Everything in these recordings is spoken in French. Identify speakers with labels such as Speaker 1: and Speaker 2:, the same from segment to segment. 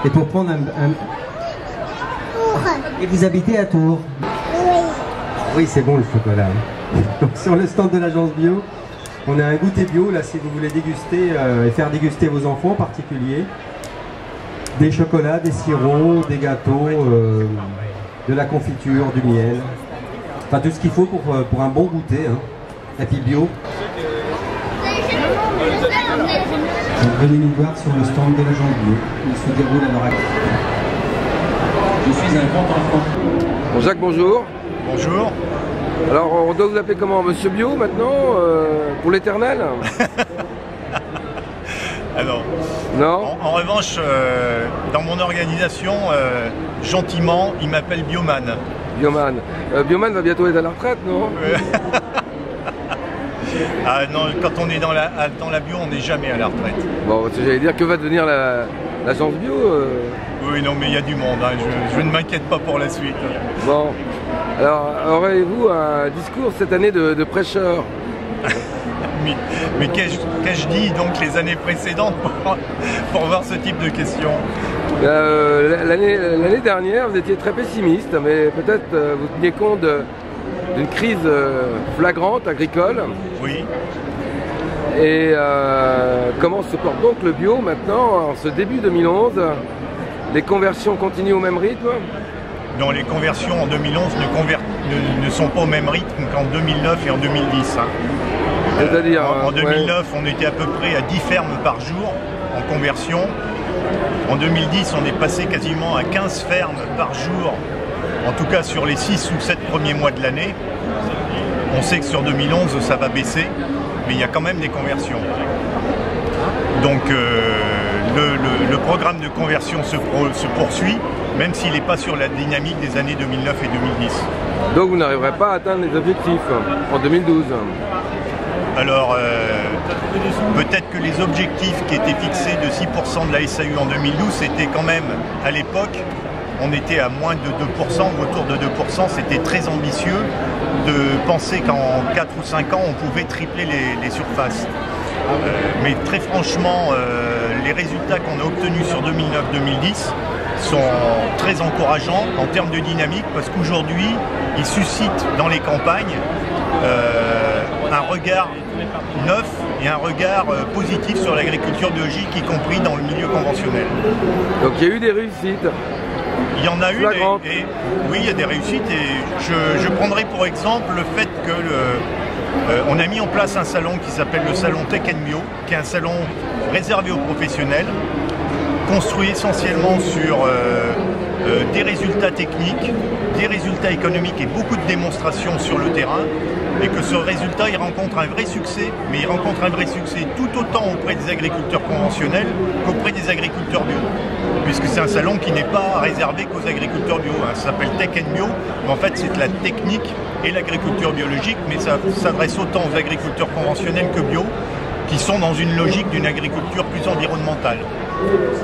Speaker 1: Et pour prendre Et vous habitez à Tours?
Speaker 2: Oui.
Speaker 1: Oui, c'est bon le chocolat. Donc sur le stand de l'agence bio, on a un goûter bio, là si vous voulez déguster et faire déguster vos enfants en particulier. Des chocolats, des sirops, des gâteaux, de la confiture, du miel. Enfin tout ce qu'il faut pour un bon goûter, hein. Et puis bio. Donc, venez nous voir sur le stand de l'agence bio. Il se déroule à l'heure actuelle. Je suis un grand enfant.
Speaker 3: Bon, Jacques, bonjour.
Speaker 4: Bonjour.
Speaker 3: Alors, on doit vous appeler comment? Monsieur Bio, maintenant, pour l'éternel?
Speaker 4: Alors,
Speaker 3: non.
Speaker 4: En revanche, dans mon organisation, gentiment, il m'appelle Bioman.
Speaker 3: Bioman. Bioman va bientôt être à la retraite, non?
Speaker 4: Ah non, quand on est dans la bio, on n'est jamais à la retraite.
Speaker 3: Bon, j'allais dire, que va devenir l'agence bio?
Speaker 4: Oui, non, mais il y a du monde, hein. Je ne m'inquiète pas pour la suite.
Speaker 3: Bon, alors, aurez-vous un discours cette année de prêcheur?
Speaker 4: Mais qu'ai-je dit donc les années précédentes pour voir ce type de questions?
Speaker 3: L'année dernière, vous étiez très pessimiste, mais peut-être vous teniez compte d'une crise flagrante agricole.
Speaker 4: Oui.
Speaker 3: Et comment se porte donc le bio maintenant, en ce début 2011? Les conversions continuent au même rythme?
Speaker 4: Non, les conversions en 2011 ne sont pas au même rythme qu'en 2009 et en 2010. Hein.
Speaker 3: C'est-à-dire
Speaker 4: en 2009, on était à peu près à 10 fermes par jour en conversion. En 2010, on est passé quasiment à 15 fermes par jour, en tout cas sur les 6 ou 7 premiers mois de l'année. On sait que sur 2011, ça va baisser, mais il y a quand même des conversions. Donc le programme de conversion se poursuit, même s'il n'est pas sur la dynamique des années 2009 et 2010.
Speaker 3: Donc vous n'arriverez pas à atteindre les objectifs en 2012?
Speaker 4: Alors, peut-être que les objectifs qui étaient fixés de 6% de la SAU en 2012, c'était quand même, à l'époque, on était à moins de 2%, ou autour de 2%, c'était très ambitieux de penser qu'en 4 ou 5 ans, on pouvait tripler les surfaces. Mais très franchement, les résultats qu'on a obtenus sur 2009-2010 sont très encourageants en termes de dynamique, parce qu'aujourd'hui, ils suscitent dans les campagnes un regard neuf et un regard positif sur l'agriculture biologique, y compris dans le milieu conventionnel.
Speaker 3: Donc il y a eu des réussites?
Speaker 4: Il y en a eu, oui, il y a des réussites, et je prendrai pour exemple le fait que on a mis en place un salon qui s'appelle le salon Tech & Bio, qui est un salon réservé aux professionnels, construit essentiellement sur des résultats techniques, des résultats économiques et beaucoup de démonstrations sur le terrain, et que ce résultat, il rencontre un vrai succès, mais il rencontre un vrai succès tout autant auprès des agriculteurs conventionnels qu'auprès des agriculteurs bio, puisque c'est un salon qui n'est pas réservé qu'aux agriculteurs bio, hein. Ça s'appelle Tech & Bio, mais en fait c'est de la technique et l'agriculture biologique, mais ça s'adresse autant aux agriculteurs conventionnels que bio, qui sont dans une logique d'une agriculture plus environnementale.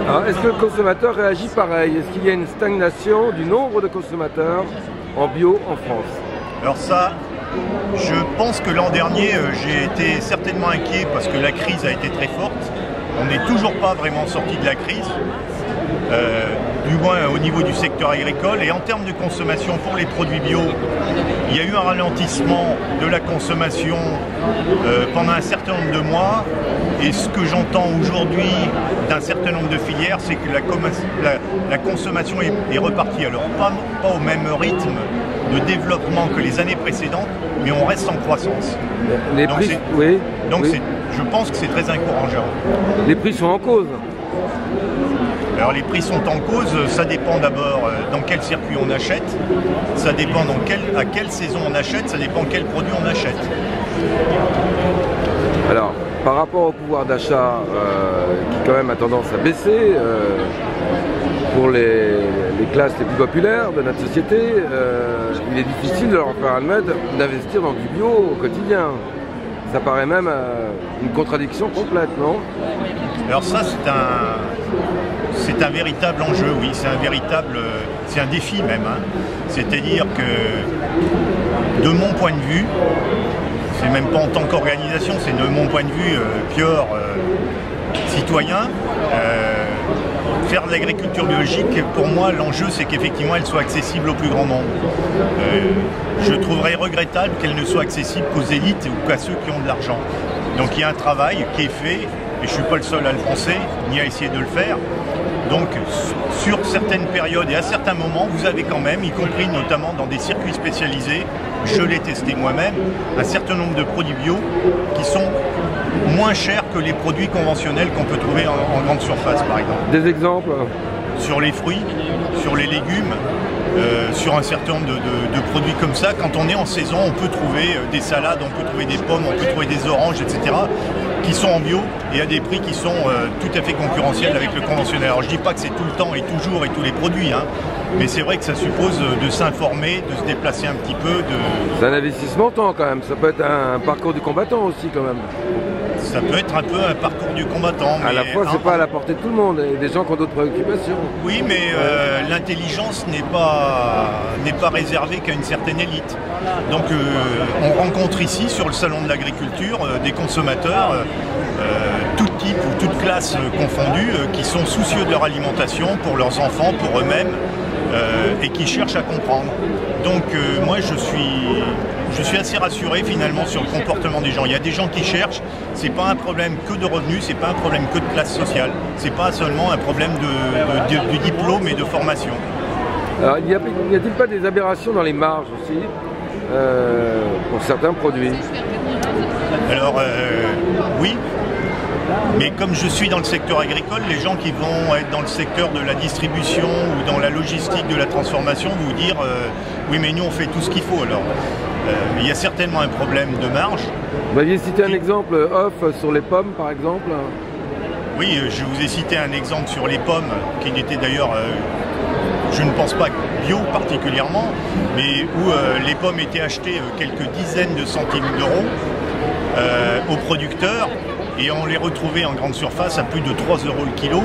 Speaker 3: Alors, est-ce que le consommateur réagit pareil? Est-ce qu'il y a une stagnation du nombre de consommateurs en bio en France?
Speaker 4: Alors ça, je pense que l'an dernier, j'ai été certainement inquiet parce que la crise a été très forte. On n'est toujours pas vraiment sorti de la crise, du moins au niveau du secteur agricole. Et en termes de consommation pour les produits bio, il y a eu un ralentissement de la consommation pendant un certain nombre de mois. Et ce que j'entends aujourd'hui d'un certain nombre de filières, c'est que la consommation est repartie. Alors pas au même rythme de développement que les années précédentes, mais on reste en croissance.
Speaker 3: Les prix, oui.
Speaker 4: Donc
Speaker 3: oui.
Speaker 4: Je pense que c'est très encourageant.
Speaker 3: Les prix sont en cause?
Speaker 4: Alors les prix sont en cause, ça dépend d'abord dans quel circuit on achète, ça dépend à quelle saison on achète, ça dépend quel produit on achète.
Speaker 3: Alors, par rapport au pouvoir d'achat qui quand même a tendance à baisser pour les classes les plus populaires de notre société, il est difficile de leur faire admettre d'investir dans du bio au quotidien. Ça paraît même une contradiction complète, non?
Speaker 4: Alors ça, c'est un véritable enjeu, oui, c'est un défi même. Hein. C'est-à-dire que, de mon point de vue, c'est même pas en tant qu'organisation, c'est de mon point de vue, Pior, citoyen, faire de l'agriculture biologique, pour moi, l'enjeu, c'est qu'effectivement, elle soit accessible au plus grand nombre. Je trouverais regrettable qu'elle ne soit accessible qu'aux élites ou qu'à ceux qui ont de l'argent. Donc il y a un travail qui est fait, et je ne suis pas le seul à le penser, ni à essayer de le faire. Donc sur certaines périodes et à certains moments, vous avez quand même, y compris notamment dans des circuits spécialisés, je l'ai testé moi-même, un certain nombre de produits bio qui sont moins chers que les produits conventionnels qu'on peut trouver en grande surface, par exemple.
Speaker 3: Des exemples?
Speaker 4: Sur les fruits, sur les légumes, sur un certain nombre de produits comme ça. Quand on est en saison, on peut trouver des salades, on peut trouver des pommes, on peut trouver des oranges, etc. qui sont en bio et à des prix qui sont tout à fait concurrentiels avec le conventionnel. Alors je ne dis pas que c'est tout le temps et toujours et tous les produits, hein, mais c'est vrai que ça suppose de s'informer, de se déplacer un petit peu.
Speaker 3: C'est un investissement temps quand même, ça peut être un parcours du combattant aussi quand même.
Speaker 4: Ça peut être un peu un parcours du combattant.
Speaker 3: À la fois, c'est pas à la portée de tout le monde, il y a des gens qui ont d'autres préoccupations.
Speaker 4: Oui, mais l'intelligence n'est pas réservée qu'à une certaine élite. Donc on rencontre ici, sur le salon de l'agriculture, des consommateurs, tout type ou toute classe confondue, qui sont soucieux de leur alimentation, pour leurs enfants, pour eux-mêmes, et qui cherchent à comprendre. Donc moi je suis assez rassuré finalement sur le comportement des gens. Il y a des gens qui cherchent, c'est pas un problème que de revenus, c'est pas un problème que de classe sociale, c'est pas seulement un problème de diplôme et de formation.
Speaker 3: Alors n'y a-t-il pas des aberrations dans les marges aussi pour certains produits?
Speaker 4: Alors oui. Mais comme je suis dans le secteur agricole, les gens qui vont être dans le secteur de la distribution ou dans la logistique de la transformation vont vous dire oui mais nous on fait tout ce qu'il faut alors. Il y a certainement un problème de marge.
Speaker 3: Vous m'aviez cité un exemple off sur les pommes par exemple.
Speaker 4: Oui, je vous ai cité un exemple sur les pommes qui n'était d'ailleurs, je ne pense pas bio particulièrement, mais où les pommes étaient achetées quelques dizaines de centimes d'euros aux producteurs. Et on les retrouvait en grande surface à plus de 3 euros le kilo.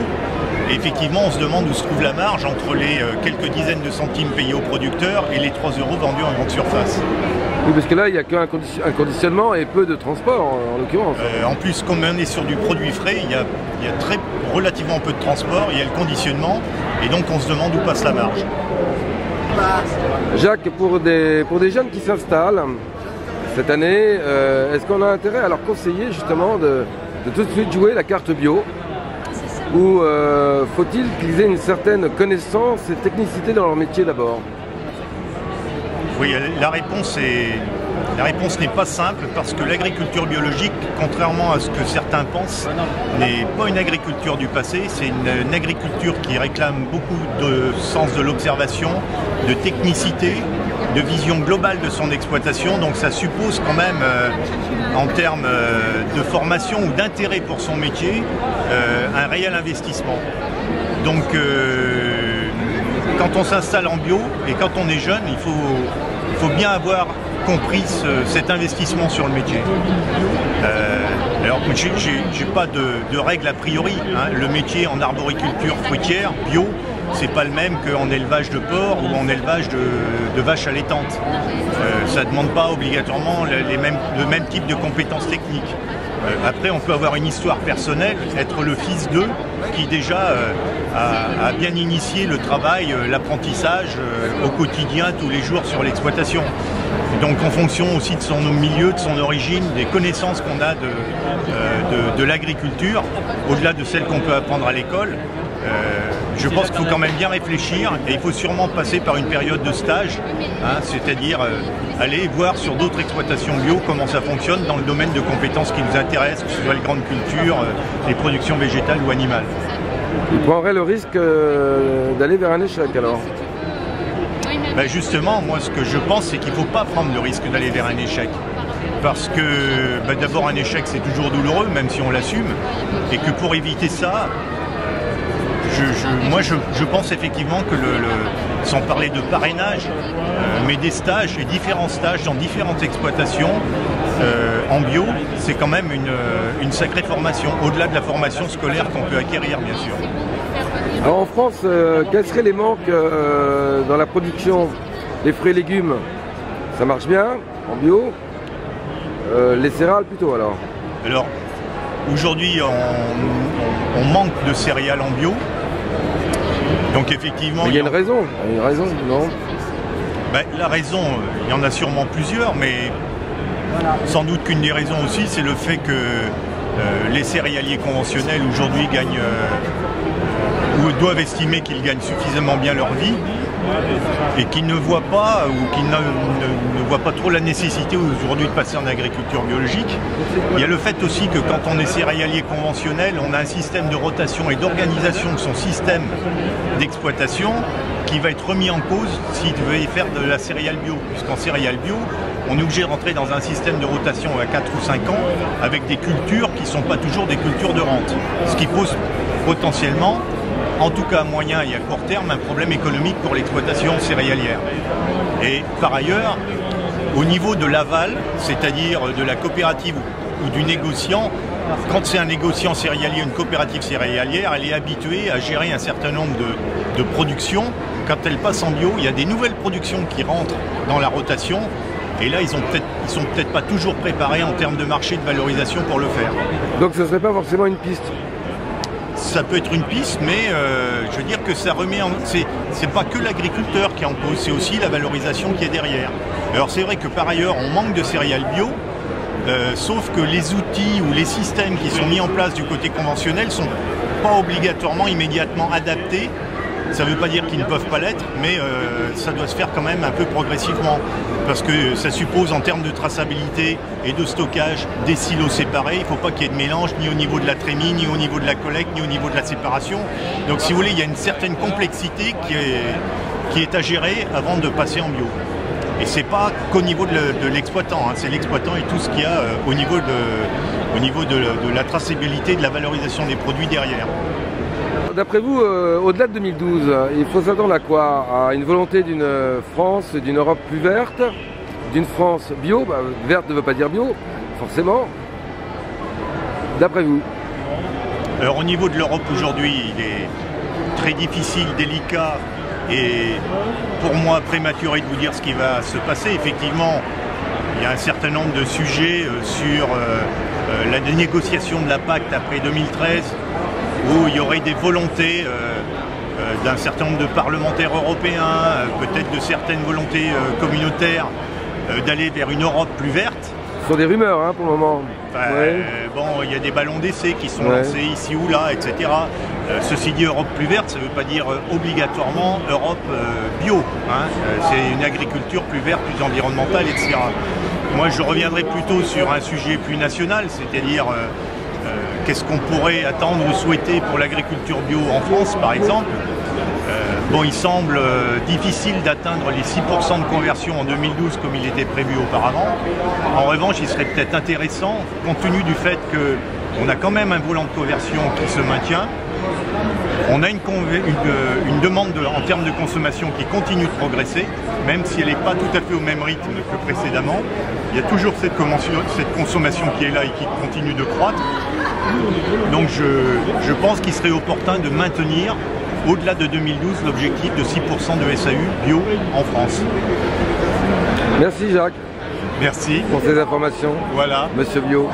Speaker 4: Et effectivement, on se demande où se trouve la marge entre les quelques dizaines de centimes payés aux producteurs et les 3 euros vendus en grande surface.
Speaker 3: Oui, parce que là, il n'y a qu'un conditionnement et peu de transport, en l'occurrence.
Speaker 4: En plus, comme on est sur du produit frais, il y a relativement peu de transport, il y a le conditionnement, et donc on se demande où passe la marge.
Speaker 3: Jacques, pour des jeunes qui s'installent cette année, est-ce qu'on a intérêt à leur conseiller justement de tout de suite jouer la carte bio, ou faut-il qu'ils aient une certaine connaissance et technicité dans leur métier d'abord?
Speaker 4: Oui, la réponse n'est pas simple parce que l'agriculture biologique, contrairement à ce que certains pensent, n'est pas une agriculture du passé, c'est une agriculture qui réclame beaucoup de sens de l'observation, de technicité, de vision globale de son exploitation, donc ça suppose quand même, en termes de formation ou d'intérêt pour son métier, un réel investissement. Donc quand on s'installe en bio et quand on est jeune, il faut bien avoir compris cet investissement sur le métier. Alors j'ai pas de règle a priori, hein. Le métier en arboriculture fruitière, bio, c'est pas le même qu'en élevage de porc ou en élevage de vaches allaitantes. Ça ne demande pas obligatoirement le même type de compétences techniques. Après, on peut avoir une histoire personnelle, être le fils d'eux, qui déjà a bien initié le travail, l'apprentissage au quotidien, tous les jours sur l'exploitation. Donc en fonction aussi de son milieu, de son origine, des connaissances qu'on a de l'agriculture, au-delà de celles qu'on peut apprendre à l'école, je pense qu'il faut quand même bien réfléchir et il faut sûrement passer par une période de stage, hein, c'est-à-dire aller voir sur d'autres exploitations bio comment ça fonctionne dans le domaine de compétences qui nous intéressent, que ce soit les grandes cultures, les productions végétales ou animales.
Speaker 3: Il prendrait le risque d'aller vers un échec alors?
Speaker 4: Ben justement, moi ce que je pense c'est qu'il ne faut pas prendre le risque d'aller vers un échec. Parce que ben d'abord un échec c'est toujours douloureux, même si on l'assume, et que pour éviter ça, moi je pense effectivement que sans parler de parrainage, mais des stages, et différents stages dans différentes exploitations en bio, c'est quand même une sacrée formation, au-delà de la formation scolaire qu'on peut acquérir bien sûr.
Speaker 3: Alors en France, quels seraient les manques dans la production des fruits et légumes? Ça marche bien en bio, les céréales plutôt alors?
Speaker 4: Alors aujourd'hui on manque de céréales en bio. Donc effectivement...
Speaker 3: Il y a une raison, non?
Speaker 4: Ben, la raison, il y en a sûrement plusieurs, mais sans doute qu'une des raisons aussi, c'est le fait que les céréaliers conventionnels aujourd'hui gagnent ou doivent estimer qu'ils gagnent suffisamment bien leur vie et qu'ils ne voient pas ou qu'ils ne voient pas trop la nécessité aujourd'hui de passer en agriculture biologique. Il y a le fait aussi que quand on est céréalier conventionnel, on a un système de rotation et d'organisation de son système d'exploitation qui va être remis en cause s'il veut y faire de la céréale bio, puisqu'en céréale bio, on est obligé de rentrer dans un système de rotation à 4 ou 5 ans avec des cultures qui ne sont pas toujours des cultures de rente, ce qui pose potentiellement, en tout cas à moyen et à court terme, un problème économique pour l'exploitation céréalière. Et par ailleurs, au niveau de l'aval, c'est-à-dire de la coopérative ou du négociant, quand c'est un négociant céréalier, une coopérative céréalière, elle est habituée à gérer un certain nombre de productions. Quand elle passe en bio, il y a des nouvelles productions qui rentrent dans la rotation. Et là, ils sont peut-être pas toujours préparés en termes de marché de valorisation pour le faire.
Speaker 3: Donc ce ne serait pas forcément une piste?
Speaker 4: Ça peut être une piste, mais je veux dire que ça remet en... C'est pas que l'agriculteur qui est en cause, c'est aussi la valorisation qui est derrière. Alors c'est vrai que par ailleurs, on manque de céréales bio, sauf que les outils ou les systèmes qui sont mis en place du côté conventionnel ne sont pas obligatoirement immédiatement adaptés. Ça ne veut pas dire qu'ils ne peuvent pas l'être, mais ça doit se faire quand même un peu progressivement. Parce que ça suppose en termes de traçabilité et de stockage des silos séparés. Il ne faut pas qu'il y ait de mélange ni au niveau de la trémie, ni au niveau de la collecte, ni au niveau de la séparation. Donc si vous voulez, il y a une certaine complexité qui est à gérer avant de passer en bio. Et c'est pas qu'au niveau de l'exploitant, hein. C'est l'exploitant et tout ce qu'il y a au niveau de la traçabilité, de la valorisation des produits derrière.
Speaker 3: D'après vous, au-delà de 2012, il faut s'attendre à quoi? À une volonté d'une France, d'une Europe plus verte, d'une France bio? Verte ne veut pas dire bio, forcément. D'après vous?
Speaker 4: Alors au niveau de l'Europe aujourd'hui, il est très difficile, délicat et pour moi prématuré de vous dire ce qui va se passer. Effectivement, il y a un certain nombre de sujets sur la négociation de la PAC après 2013, où il y aurait des volontés d'un certain nombre de parlementaires européens, peut-être de certaines volontés communautaires, d'aller vers une Europe plus verte.
Speaker 3: Ce sont des rumeurs hein, pour le moment.
Speaker 4: Bon, il y a des ballons d'essai qui sont lancés ici ou là, etc. Ceci dit, Europe plus verte, ça ne veut pas dire obligatoirement Europe bio. Hein. C'est une agriculture plus verte, plus environnementale, etc. Moi, je reviendrai plutôt sur un sujet plus national, c'est-à-dire qu'est-ce qu'on pourrait attendre ou souhaiter pour l'agriculture bio en France, par exemple. Bon, il semble difficile d'atteindre les 6% de conversion en 2012 comme il était prévu auparavant. En revanche, il serait peut-être intéressant, compte tenu du fait qu'on a quand même un volant de conversion qui se maintient, on a une demande en termes de consommation qui continue de progresser, même si elle n'est pas tout à fait au même rythme que précédemment. Il y a toujours cette consommation qui est là et qui continue de croître. Donc je pense qu'il serait opportun de maintenir, au-delà de 2012, l'objectif de 6% de SAU bio en France.
Speaker 3: Merci Jacques.
Speaker 4: Merci.
Speaker 3: Pour ces informations.
Speaker 4: Voilà.
Speaker 3: Monsieur Bio.